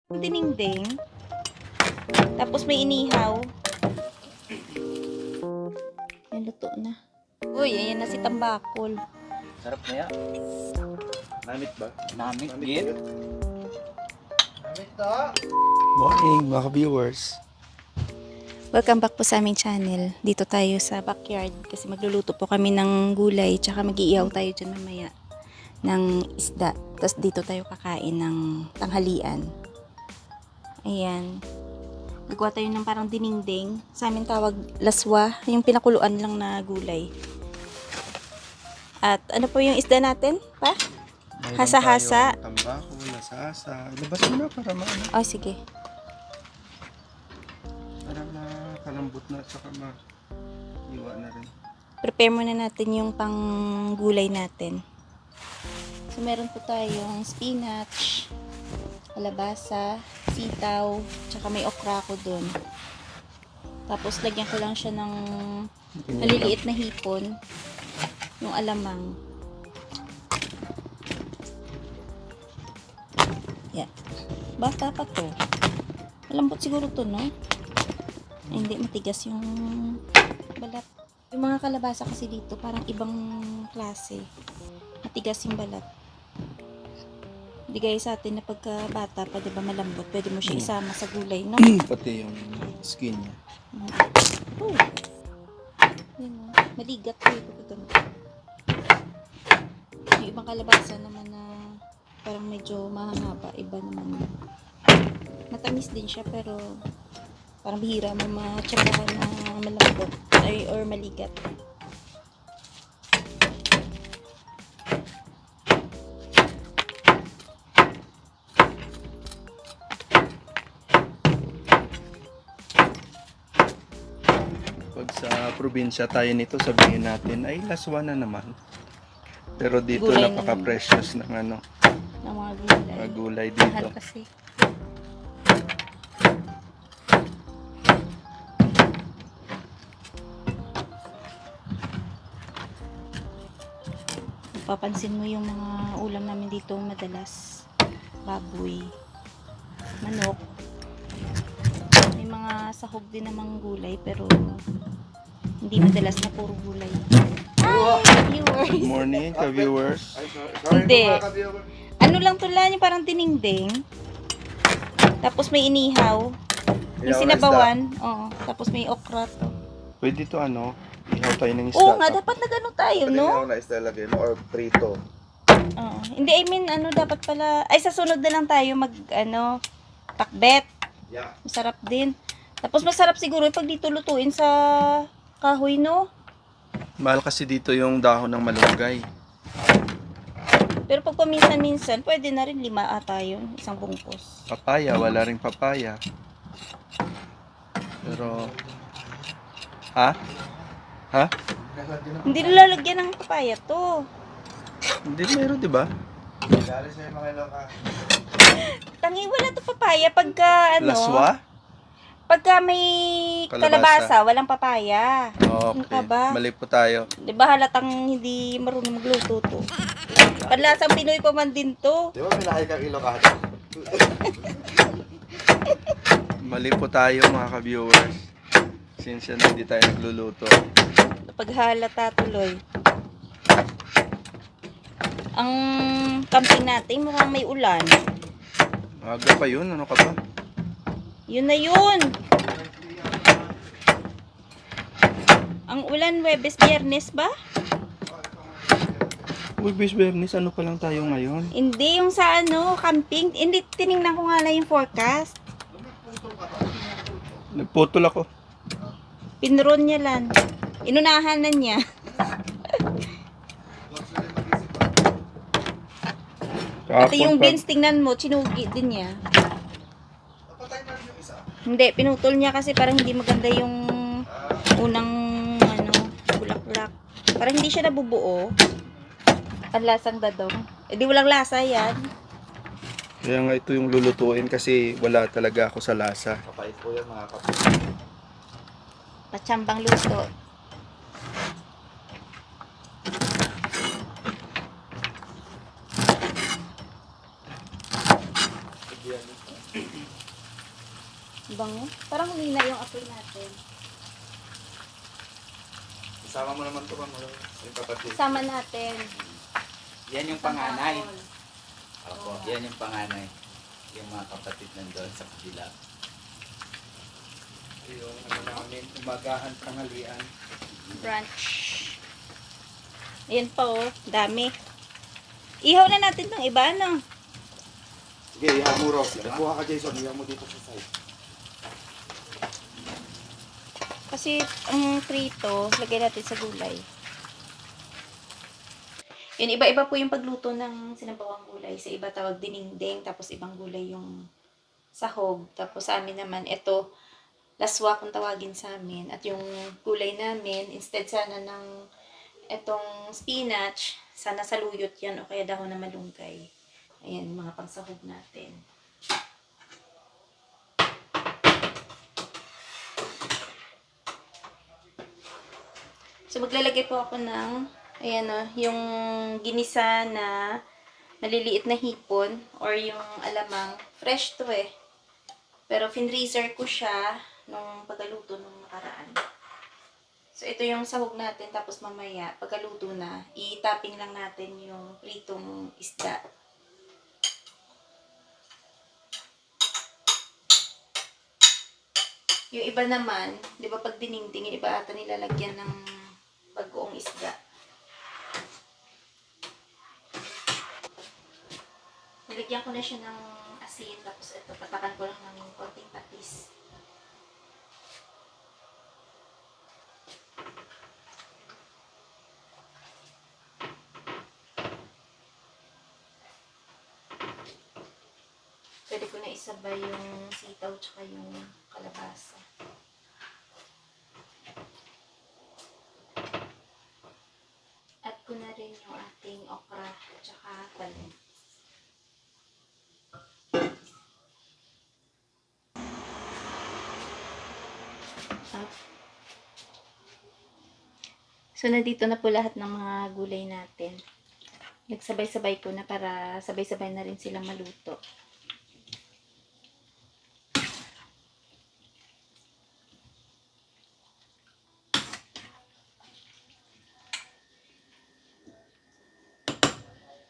Dinengdeng. Tapos may inihaw. Yan, luto na. Uy, ayan na si tambakol. Sarap na yan. Namit ba? Namit Namit din. Namit to. Morning mga viewers. Welcome back po sa aming channel. Dito tayo sa backyard kasi magluluto po kami ng gulay tsaka mag-iihaw tayo dyan mamaya ng isda. Tapos dito tayo kakain ng tanghalian. Ayan. Nagawa tayo ng parang dinengdeng. Sa amin tawag laswa. Yung pinakuluan lang na gulay. At ano po yung isda natin? Pa? Mayroon Hasa-hasa. tayong tambako, lasasa. Ilabas mo na para maano. Oh, sige. Para makalambot na at saka ma-iwa na rin. Prepare muna natin yung pang gulay natin. So, meron po tayong spinach, kalabasa, sitaw, tsaka may okra ko dun. Tapos, lagyan ko lang siya ng maliliit na hipon, yung alamang. Yan. Bata pa to. Malambot siguro to, no? Ay, hindi, matigas yung balat. Yung mga kalabasa kasi dito, parang ibang klase. Matigas yung balat. Hindi gaya sa atin na pagka bata pa, diba malambot, pwede mo siya isama sa gulay, no? Pati yung skin niya. Oh. Yan, oh. Maligat ko yung pagkaganto. Yung ibang kalabasa naman na parang medyo mahangaba, iba naman. Matamis din siya, pero parang bihira mo matsabahan na malambot or maligat. Pag sa probinsya tayo nito, sabihin natin, ay laswa na naman. Pero dito Gulay na napaka-precious ng Ng mga gulay. mga gulay Mahal dito. kasi. Papansin mo yung mga ulam namin dito madalas. Baboy, manok. May mga sahog din namang gulay pero hindi madalas na puro gulay. Hi, viewers! Good morning, ka-viewers. Hindi. Ano lang to lang, yung parang dinengdeng. Tapos may inihaw. May sinabawan. Oo. Tapos may okra to. Pwede to ihaw tayo ng isda. Oo nga, dapat na gano'n tayo, no? na isda lagay mo or prito. Oo. Hindi, I mean, dapat pala, ay, sa sunod na lang tayo pakbet. Yeah. Masarap din. Tapos masarap siguro pag dito lutuin sa kahoy, no? Mahal kasi dito yung dahon ng malunggay. Pero pag paminsan-minsan, pwede na rin 5 ata yun, isang bungkus. Papaya, wala ring papaya. Pero, ha? Hindi nilalagyan ng papaya to. Hindi meron, di ba? Dali sa'yo mga loka. Tangi, wala to papaya pagka Laswa? Pagka may kalabasa, Kalabasa. walang papaya. Ano ka Okay. ba? Mali po tayo. Di ba halatang hindi marunong magluto to? Panlasang Pinoy pa man din to. Di ba minahay kang Iloka? Mali po tayo mga ka-viewers. Since yan, hindi tayo nagluluto. Paghalata tuloy. Ang camping natin mukhang may ulan. Aga pa yun, ano ka ba? Yun na yun. Ang ulan, Webes, Biyernes ba? Uy, Bis Bernis, ano pa lang tayo ngayon? Hindi, yung sa camping. Hindi, tinignan ko nga lang yung forecast. Nagputol ako. Pinron niya lang. Inunahan na niya. Pati yung beans, tingnan mo, chinugi din niya. Hindi, pinutol niya kasi parang hindi maganda yung unang bulaklak. Parang hindi siya nabubuo. Ang lasang dadong. Eh di walang lasa yan. Kaya nga ito yung lulutuin kasi wala talaga ako sa lasa. Kapait po yan mga kapit. Patsambang luto. Bango. Parang humina yung apoy natin. Isama mo naman ito ba mga yung kapatid? Sama natin. Yan yung panganay. Hapon. Opo, yan yung panganay. Yung mga kapatid nandun sa kabila. Yung ano namin, umagahan, tanghalian. Brunch. Ayan pa oh. Dami. Ihaw na natin ng iba, no? Sige, iha mo Ross. Kuha ka Jason, iha mo dito sa side. Kasi ang prito, lagay natin sa gulay. Yun, iba-iba po yung pagluto ng sinabawang gulay. Sa iba tawag dininding, tapos ibang gulay yung sahog. Tapos sa amin naman, ito, laswa kung tawagin sa amin. At yung gulay namin, instead sana ng itong spinach, sana saluyot yan o kaya dahon na malunggay. Ayan, mga pangsahog natin. So, maglalagay po ako ng, ayan o, yung ginisa na maliliit na hipon or yung alamang. Fresh to eh. Pero finreezer ko siya nung pagkaluto nung nakaraan. So, ito yung sahog natin. Tapos mamaya, pagkaluto na, i-topping lang natin yung pritong isda. Yung iba naman, di ba pag dininding, yung iba ata nilalagyan ng bagoong isda. Nilagyan ko na siya ng asin, tapos ito, patakan ko lang ng konting patis. Pwede ko na isabay yung sitaw tsaka yung kalabasa. Add ko na rin yung ating okra tsaka talong. So, nandito na po lahat ng mga gulay natin. Nagsabay-sabay ko na para sabay-sabay na rin silang maluto.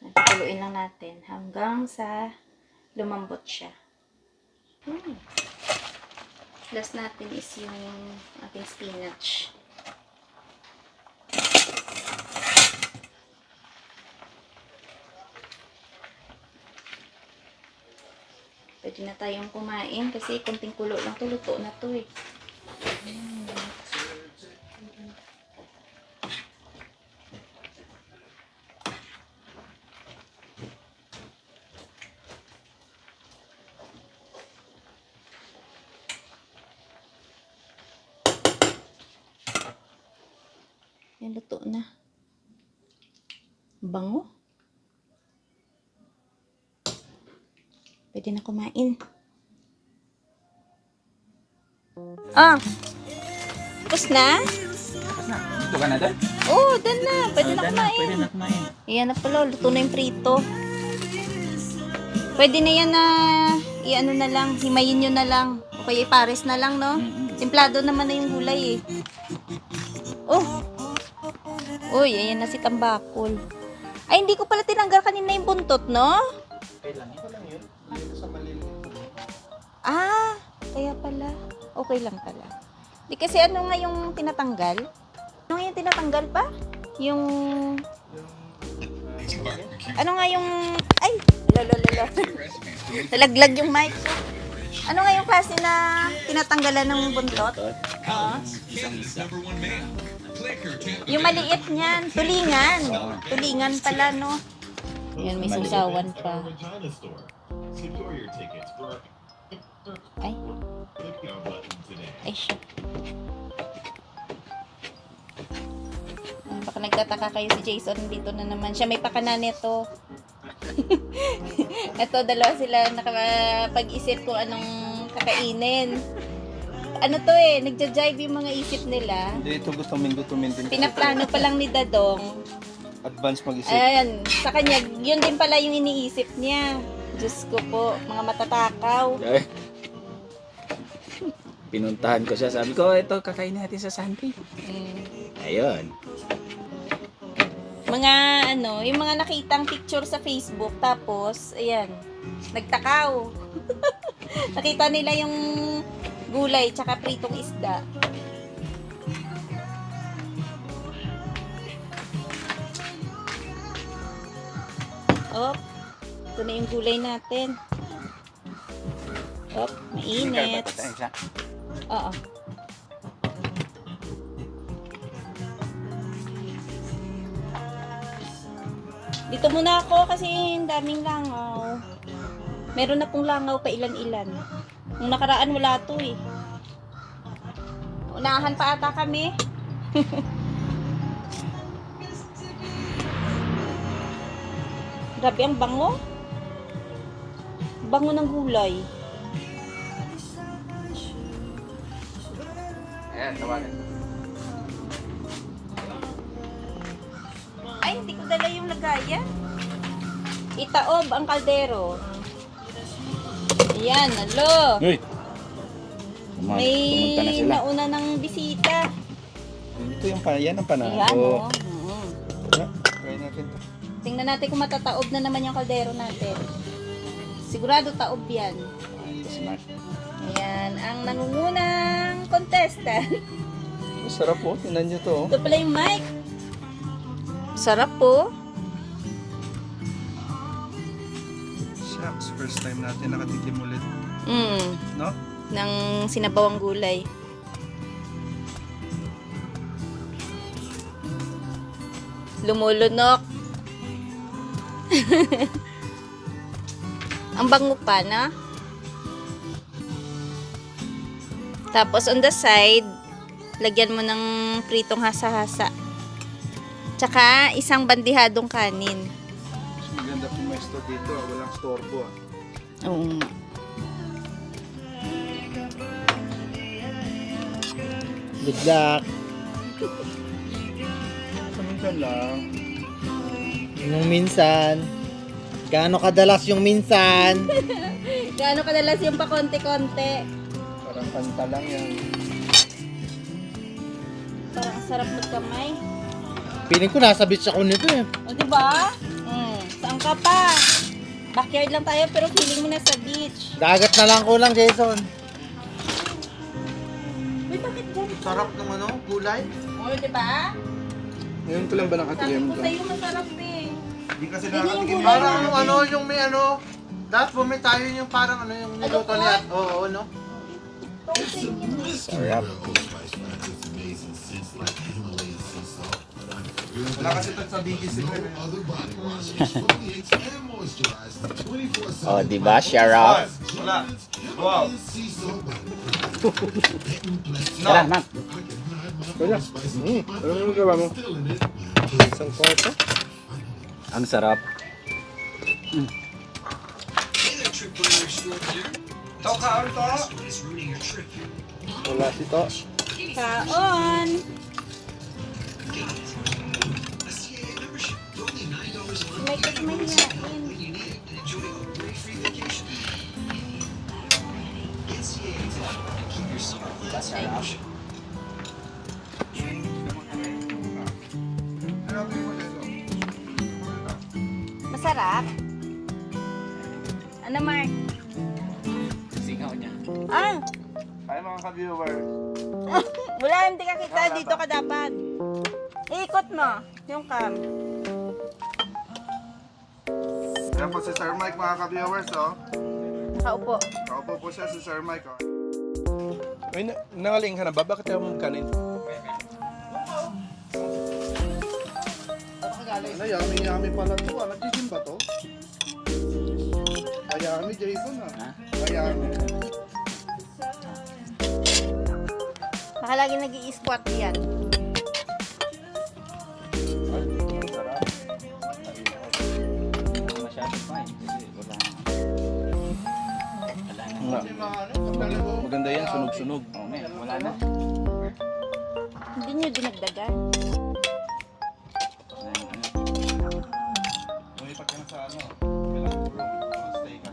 Nagpaluin lang natin hanggang sa lumambot siya. Last natin is yung ating spinach. Pwede na tayong kumain kasi konting kulo lang to, luto na to eh. Yan, luto na. Bango. Pwede na kumain. Ah! Tapos na? Dito ka na doon? Oo, dan na. Pwede na kumain. Pwede na kumain. Ayan na pala, luto na yung prito. Pwede na yan na i-ano na lang, himayin nyo na lang. O kaya ipares na lang, no? Simplado naman na yung gulay eh. Oh! Uy, ayan na si Tambakol. Ay, hindi ko pala tinanggal kanina yung buntot, no? Okay lang. Ito lang yun. Dito sa maliliit. Ah, kaya pala. Okay lang pala. Di kasi ano nga yung tinatanggal? Ano nga yung tinatanggal pa? Yung... Ano nga yung... Ay! Lala. Nalaglag yung mic. Ano nga yung klase na tinatanggalan ng buntot? Oo. Isang-isa. Yung maliit niyan. Tulingan. Tulingan pala, no? Yan, may susawan pa. Ay. Ay, shit. Baka nagtataka kayo si Jason. Dito na naman siya. May pakana nito. Ito, dalawa sila nakapag-isip kung anong kakainin. Ano to eh, nagja-jive yung mga isip nila. Hindi, ito gutumin din. Pinaplano pa lang ni Dadong. Advance mag-isip. Ayan, sa kanya, yun din pala yung iniisip niya. Diyos ko po, mga matatakaw. Eh. Pinuntahan ko siya. Sabi ko, ito, kakain natin sa Sunday. Ayun. Mga ano, yung mga nakitang picture sa Facebook, tapos, ayan, nagtakaw. Nakita nila yung gulay, tsaka pritong isda. Oh, ito na yung gulay natin. Oh, mainit. Oo. Dito muna ako kasi ang daming langaw. Meron na pong langaw pa ilan-ilan. Nung nakaraan wala to eh. Unahan pa ata kami. Grabe ang bango. Bango ng gulay. Ayan, tawagan. Ay, hindi ko dala yung lagayan. Itaob ang kaldero. Ayan, alo. Uy! May Pumunta na sila. nauna ng bisita. Ito yung yan ang panalo. Ayan, oh. Try natin to. Tingnan natin kung matataob na naman yung kaldero natin. Sigurado taob yan. Smart. Ayan, ang nangungunang contestant. Sarap po. Tingnan nyo to. Ito pala yung mic. Sarap po. Shucks. First time natin nakatikim ulit. No? Ng sinabawang gulay. Lumulunok. Ang bango pa, na? Tapos on the side, lagyan mo ng pritong hasa-hasa. Tsaka isang bandihadong kanin. Mas maganda pumesto dito. Walang storbo. Oo nga. Good luck. Paminsan lang. Yung minsan. Gaano kadalas yung minsan? Gaano kadalas yung pakonte-konte? Parang kanta lang yan. Parang ang sarap magkamay. Piling ko nasa beach ako nito eh. O, diba? Saan ka pa? Backyard lang tayo pero feeling mo na sa beach. Dagat na lang kulang, Jason. Uy, bakit dyan? Sarap ng ano, gulay. O, diba? Ngayon ko lang ba Sabi nakatikim ko to? sa'yo masarap eh. Hindi kasi Hindi yung nakatikim gulay. Parang ano, yung may ano. Dapat bumili tayo yung parang ano, yung niluto niya. Oo, no? Sarap. Wala kasi ito sa bigis sila. Oh, diba? Sarap. Wala. Wow. Tara, Mac. Wala. Ano yung gawa mo? Isang kwarto? Ang sarap. Ito, kaon to. Wala si to. Kaon! May kasmahiyain. Masarap? Ano, Mark? Singaw niya. Ah! Ay mga ka-viewer. Wala, hindi ka kita. Dito ka dapat. Ikot mo yung cam. Yan po si Sir Mike mga ka-viewers, oh. Nakaupo. Kaupo po siya si Sir Mike, oh. Ay, nangaling ka na ba? Bakit ayaw mong kanin? Ano, yummy pala to. Nag-gym ba to? Ayami, Jason, ah. Ayami. Baka lagi nag-i-squat yan. Sarap. Masyado pa eh. Kasi wala na. Wala na. Maganda yan, sunog-sunog. Oh, man. Wala na. Hindi nyo dinagdagan. Lumipat ka na sa ano, kailang room. Stay ka.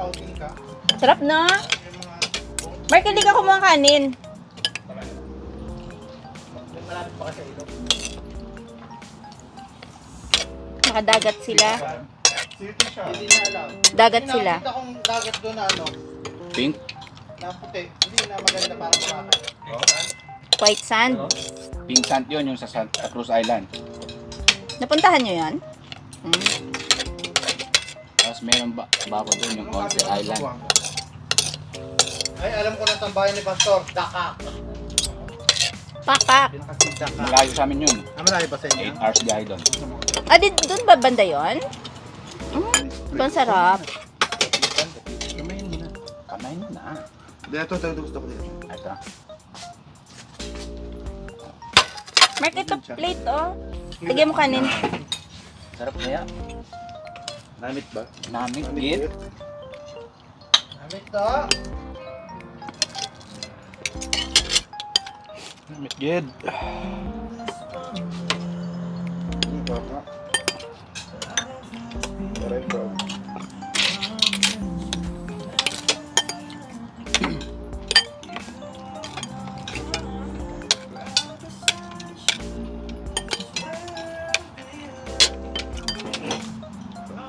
outing ka. Sarap na. Yung mga... Mark, hindi ka kumuha kanin. May malapit pa kasi ilog. Nakadagat sila. City siya. Hindi na alam. Dagat sila. Nakita kong dagat doon na ano, Pink? na puti. Hindi na maganda para sa akin. White sand. Pink sand yun, yung sa Santa Cruz Island. Napuntahan nyo yan? Tapos meron bago doon yung Conte Island. Ay, alam ko na tambayan ni Pastor. Dakak. Pakak. Dakak. Malayo sa amin yun. Malayo ba sa 8 inyo? hours biyahe doon. Ah, doon ba banda yun? Ang sarap. Kamayin mo na. Kamay mo na. Dito, gusto ko dito. Ito. Mark, ito plate, oh. Lagyan mo kanin. Sarap kaya. Namit ba? Namit git. Amit to. Namit gid.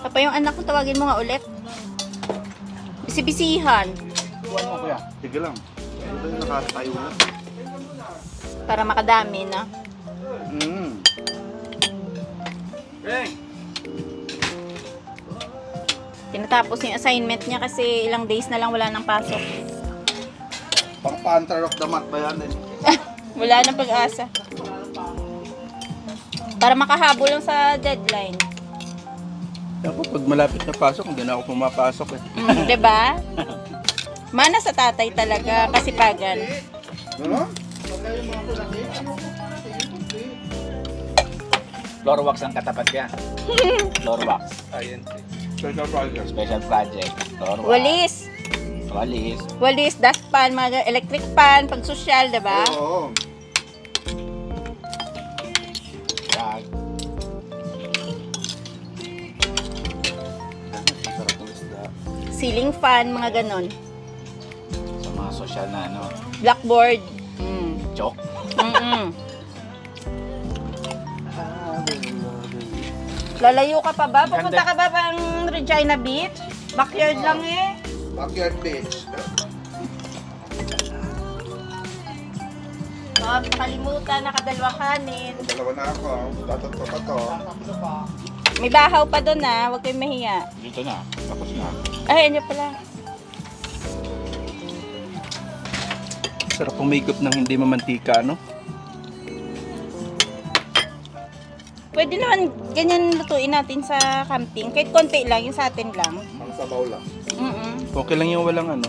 Papa, yung anak ko, tawagin mo nga ulit. Bisi-bisihan. Tuwan mo kuya. Sige lang. Ito yung nakatayo na. Para makadami na. Tinatapos yung assignment niya kasi ilang days na lang wala nang pasok. Pang Panther of the Month ba yan eh? Wala nang pag-asa. Para makahabol lang sa deadline. Ako pag malapit na pasok, hindi na ako pumapasok eh. Diba? Mana sa tatay talaga, kasipagan. Ano? Floor wax ang katapat yan. Floor wax. Ayan. Special project. Special project. Floor wax. Walis. Walis. Walis, dustpan, mga electric pan, pag social, diba? Oo. Rag. Sarap ng isda. Ceiling fan, mga ganon. Sa mga social na ano. Blackboard. Chok. Lalayo ka pa ba? Pupunta ka ba pang Regina Beach? Backyard lang eh. Backyard beach. Nakalimutan, nakadalawang kanin. Dalawa na ako. Tatatlo pa to. May bahaw pa doon ah, huwag kayong mahiya. Dito na. Tapos na. Ay, ano pala. Sarap umigop ng hindi mamantika, no? Pwede naman ganyan lutuin natin sa camping. Kahit konti lang, yung sa atin lang. Ang sabaw lang. Okay lang yung walang ano.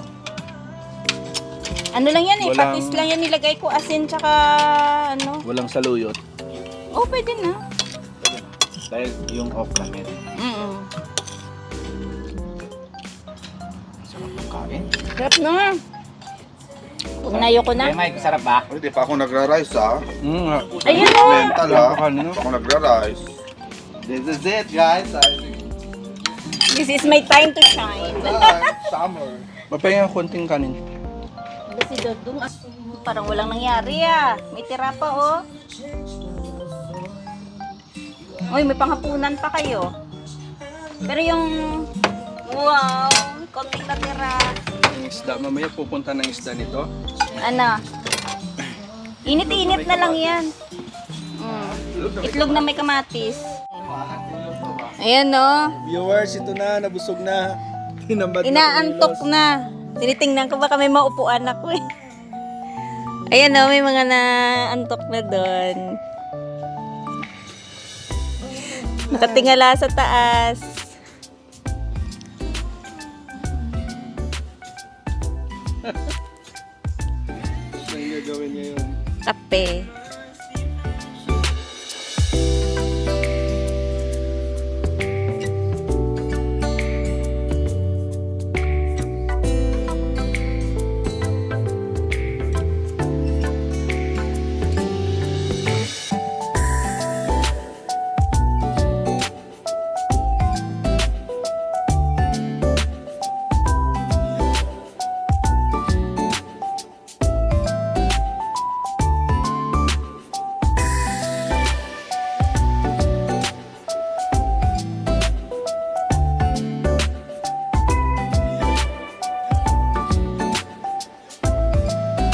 Ano lang yan eh, Walang- patis lang yan nilagay ko, asin tsaka ano. Walang saluyot. Oh, pwede na. Dahil yung okra meron. Sarap ng kain. Sarap na. Unayo ko na. Kaya Mike, sarap ba? Hindi pa ako nagra-rice ha. Ayun o. Mental ha. Kanino? Ako nagra-rice. This is it, guys. This is my time to shine. Summer. Mapahinga konting kanin. Si Dodong, parang walang nangyari ah. May tira pa oh. Uy, may panghapunan pa kayo. Pero yung, wow, konting natira. Yung isda, mamaya pupunta ng isda nito. Ano? Init-init na lang yan. Itlog na may kamatis. Ayan no. Viewers, ito na, nabusog na. Tinambad Inaantok na. Tinitingnan ko baka may maupuan ako eh. Ayan no, may mga naantok na doon. Nakatingala sa taas. Ano yung gagawin niya yun? Kape.